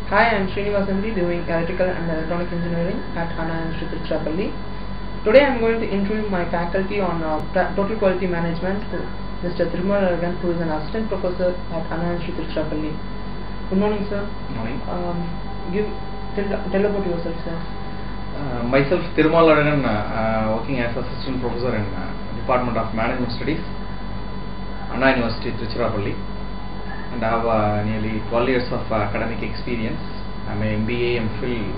Hi, I am Srinivasanji doing Electrical and Electronic Engineering at Anna Institute Tiruchirappalli. Today I am going to interview my faculty on Total Quality Management, Mr. Thirumalagan, who is an Assistant Professor at Anna Institute Tiruchirappalli. Good morning, sir. Good morning. Tell about yourself, sir. Myself, Thirumalagan, working as Assistant Professor in Department of Management Studies, Anna University Tiruchirappalli. And I have nearly 12 years of academic experience. I am an MBA, MPhil,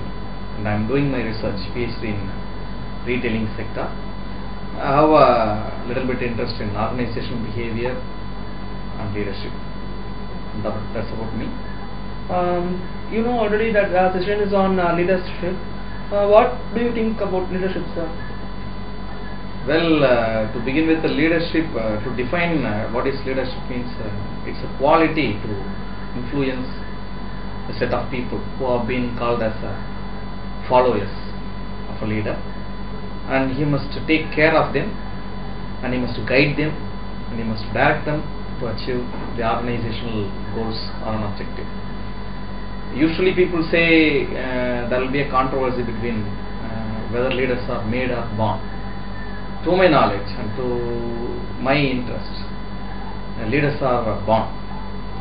and I am doing my research, PhD in retailing sector. I have a little bit interest in organizational behavior and leadership. That's about me. You know already that session is on leadership. What do you think about leadership, sir? Well, to begin with, the leadership, to define what is leadership means, it's a quality to influence a set of people who have been called as followers of a leader, and he must take care of them, and he must guide them, and he must direct them to achieve the organizational goals or an objective. Usually people say there will be a controversy between whether leaders are made or born. To my knowledge and to my interest, leaders are born.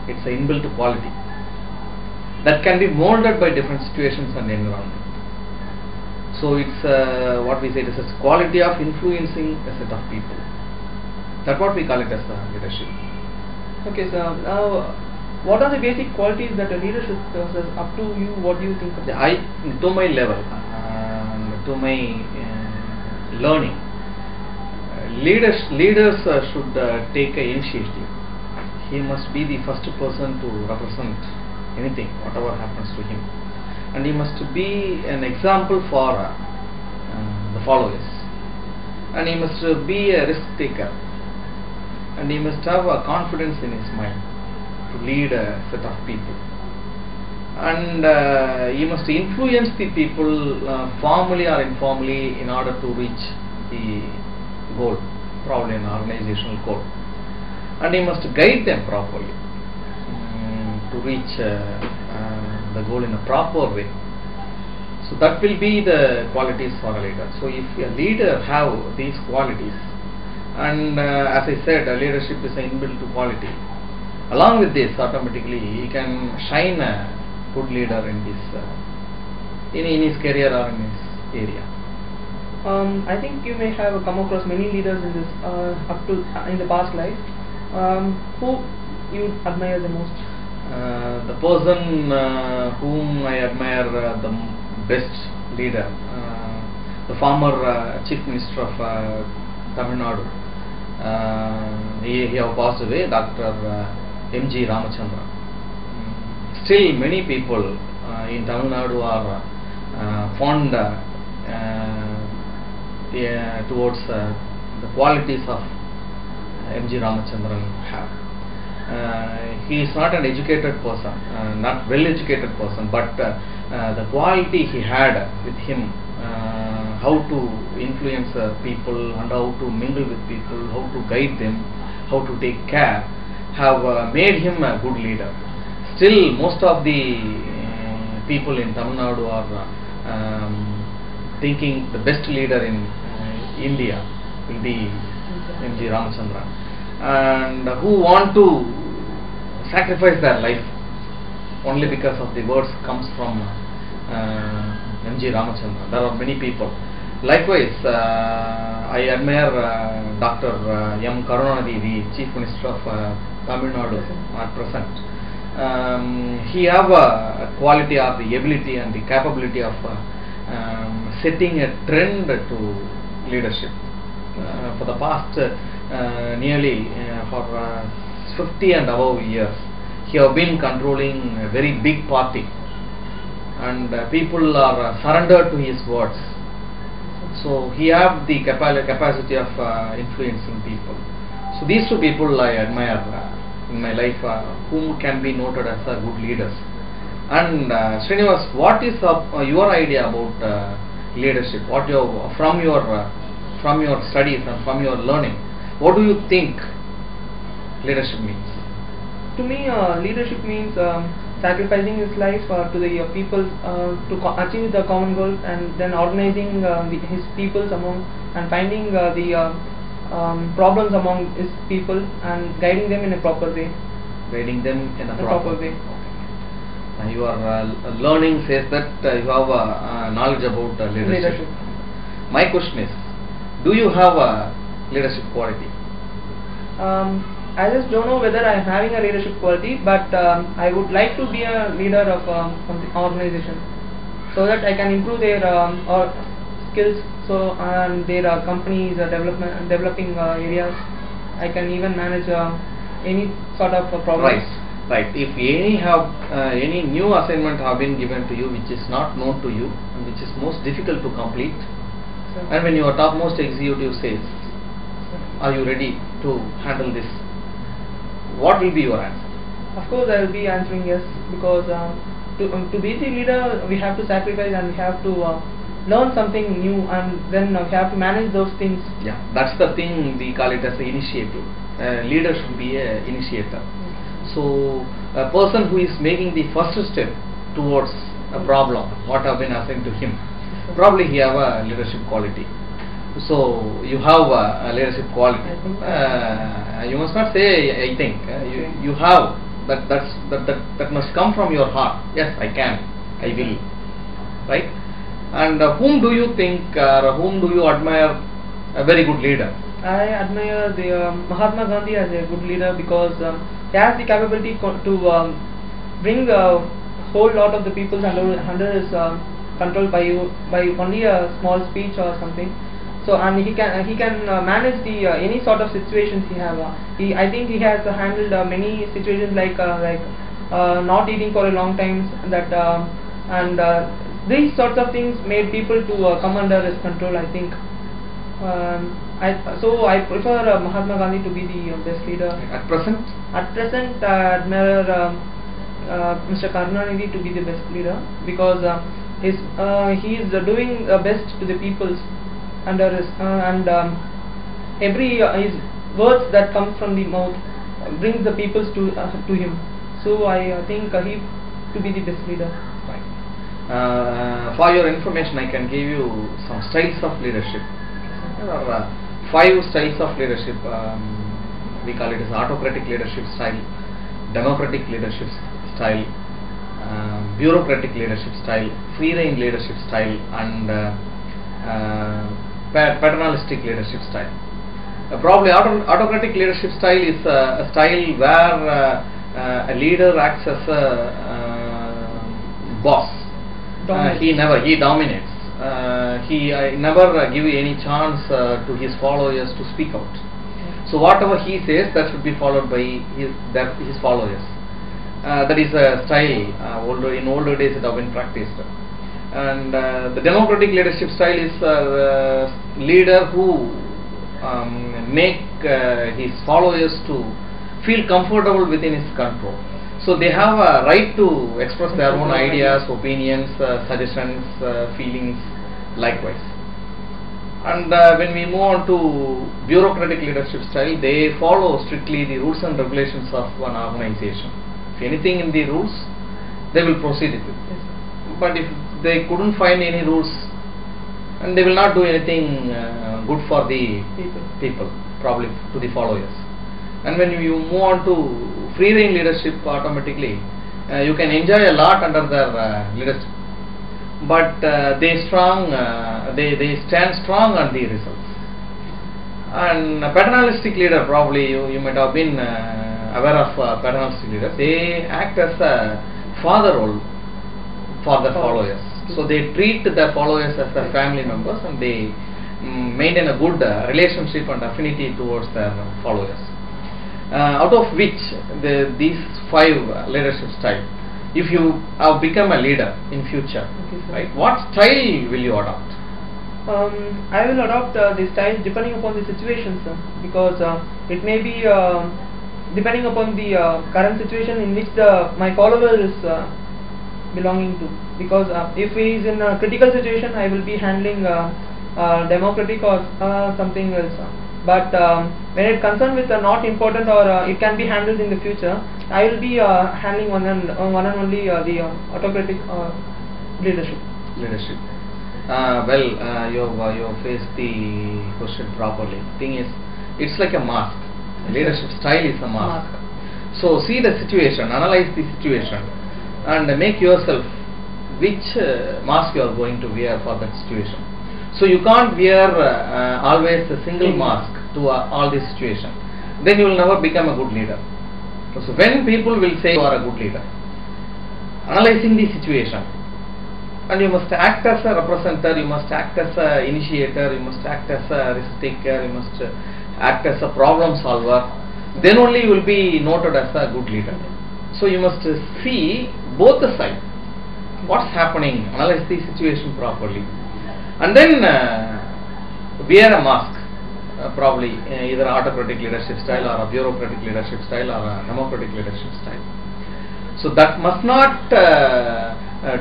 It's an inbuilt quality that can be molded by different situations and environment. So it's what we say, it is a quality of influencing a set of people. That's what we call it as leadership. Okay, sir. Now, what are the basic qualities that a leadership possesses? Up to you, what do you think of that? To my level, to my learning, leaders should take an initiative. He must be the first person to represent anything, whatever happens to him, and he must be an example for the followers, and he must be a risk taker, and he must have a confidence in his mind to lead a set of people, and he must influence the people formally or informally in order to reach the goal, probably an organizational goal, and he must guide them properly to reach the goal in a proper way. So that will be the qualities for a leader. So if a leader have these qualities, and as I said, leadership is an inbuilt quality, along with this, automatically he can shine a good leader in this in his career or in his area. I think you may have come across many leaders in this in the past life. Who you admire the most? The person whom I admire the best leader, the former Chief Minister of Tamil Nadu. He have passed away, Dr. M.G. Ramachandran. Still, many people in Tamil Nadu are fond towards the qualities of M.G. Ramachandran have. He is not an educated person, not well educated person, but the quality he had with him, how to influence people and how to mingle with people, how to guide them, how to take care, have made him a good leader. Still, most of the people in Tamil Nadu are thinking the best leader in India will be M.G. Ramachandran, and who want to sacrifice their life only because of the words comes from M.G. Ramachandran. There are many people. Likewise, I admire Dr. M. Karunanidhi, the Chief Minister of Tamil Nadu at present. He have a quality or the ability and the capability of setting a trend to leadership. For the past nearly for 50 and above years, he have been controlling a very big party, and people are surrendered to his words. So he have the capacity of influencing people. So these two people I admire in my life, whom can be noted as good leaders. And Srinivas, what is your idea about leadership? What from your studies and from your learning, what do you think leadership means? To me, leadership means sacrificing his life to the people to achieve the common goal, and then organizing his peoples among and finding the problems among his people and guiding them in a proper way. Guiding them in a proper way. Your learning says that you have knowledge about leadership. My question is, do you have a leadership quality? I just don't know whether I am having a leadership quality, but I would like to be a leader of some organization, so that I can improve their skills, so and their companies developing areas. I can even manage any sort of problems. Right. If any new assignment have been given to you which is not known to you and which is most difficult to complete, and when your topmost executive says, "Are you ready to handle this?" what will be your answer? Of course, I will be answering yes, because to be the leader, we have to sacrifice and we have to learn something new, and then we have to manage those things. Yeah, that's the thing we call it as an initiative. Leader should be an initiator. So a person who is making the first step towards a problem, what have been assigned to him, probably he have a leadership quality. So you have a leadership quality. You must not say I think. You have that must come from your heart. Yes, I can, I will. Right? And whom do you think or whom do you admire a very good leader? I admire the Mahatma Gandhi as a good leader, because he has the capability to bring a whole lot of the people under his control by only a small speech or something. So and he can manage the any sort of situations he have. I think he has handled many situations like not eating for a long time, that and these sorts of things made people to come under his control, I think. So I prefer Mahatma Gandhi to be the best leader. At present? At present, I admire Mr. Karunanidhi to be the best leader, because he is doing best to the peoples under his and every his words that comes from the mouth brings the peoples to him. So I think he to be the best leader. Right. For your information, I can give you some styles of leadership. There are 5 styles of leadership. We call it as autocratic leadership style, democratic leadership style, bureaucratic leadership style, free rein leadership style, and paternalistic leadership style. Probably autocratic leadership style is a style where a leader acts as a boss. He dominates. He never give any chance to his followers to speak out. So whatever he says, that should be followed by his followers. That is a style. In older days it have been practiced. And the democratic leadership style is a leader who make his followers to feel comfortable within his control. So they have a right to express their own ideas, opinions, suggestions, feelings, likewise. And when we move on to bureaucratic leadership style, they follow strictly the rules and regulations of one organization. If anything in the rules, they will proceed with it. But if they couldn't find any rules, and they will not do anything good for the people, probably to the followers. And when you move on to free rein leadership, automatically you can enjoy a lot under their leadership, but they stand strong on the results. And a paternalistic leader, probably you might have been aware of paternalistic leaders. They act as a father role for the followers. So they treat their followers as their family members, and they maintain a good relationship and affinity towards their followers. Out of which these 5 leadership styles, if you have become a leader in future, right, what style will you adopt? I will adopt the style depending upon the situation, sir, because it may be depending upon the current situation in which my follower is belonging to. Because if he is in a critical situation, I will be handling democratic or something else. But when it concerns with not important or it can be handled in the future, I will be handling one and only the autocratic leadership. Leadership. You faced the question properly. Thing is, it's like a mask. Leadership style is a mask. So see the situation, analyze the situation, and make yourself which mask you are going to wear for that situation. So you can't wear always a single mask to all this situation. Then you will never become a good leader. So when people will say you are a good leader, analyzing the situation, and you must act as a representative, you must act as an initiator, you must act as a risk taker, you must act as a problem solver, then only you will be noted as a good leader. So you must see both the sides, what's happening, analyze the situation properly, and then wear a mask, probably either autocratic leadership style or a bureaucratic leadership style or a democratic leadership style. So that must not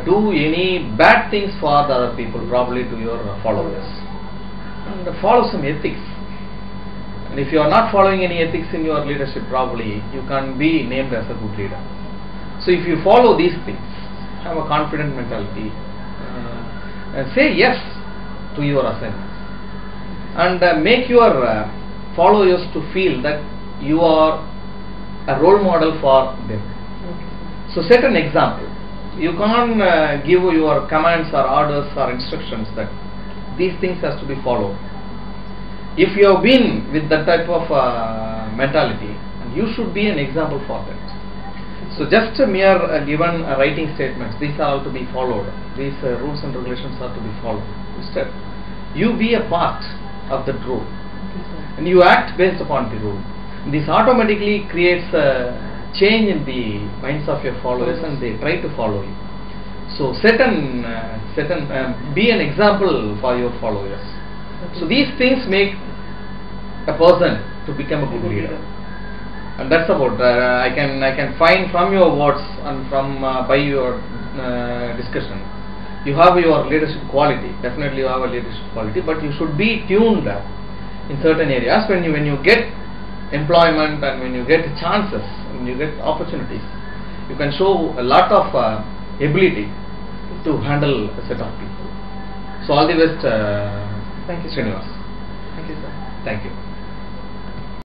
do any bad things for the other people, probably to your followers, and follow some ethics. And if you are not following any ethics in your leadership, probably you can be named as a good leader. So if you follow these things, have a confident mentality, and say yes to your assignments, and make your followers to feel that you are a role model for them. So set an example. You can't give your commands or orders or instructions that these things has to be followed. If you have been with that type of mentality, you should be an example for that. So just a mere given writing statements, these are all to be followed, these rules and regulations are to be followed. Instead, you be a part of that rule and you act based upon the rule. This automatically creates a change in the minds of your followers and they try to follow you. So be an example for your followers. So these things make a person to become a good leader, and that's about. I can find from your words and from by your discussion, you have your leadership quality. Definitely, you have a leadership quality, but you should be tuned in certain areas. When you get employment and when you get chances, when you get opportunities, you can show a lot of ability to handle a set of people. So all the best. Thank you, Srinivas. Thank you, sir. Thank you.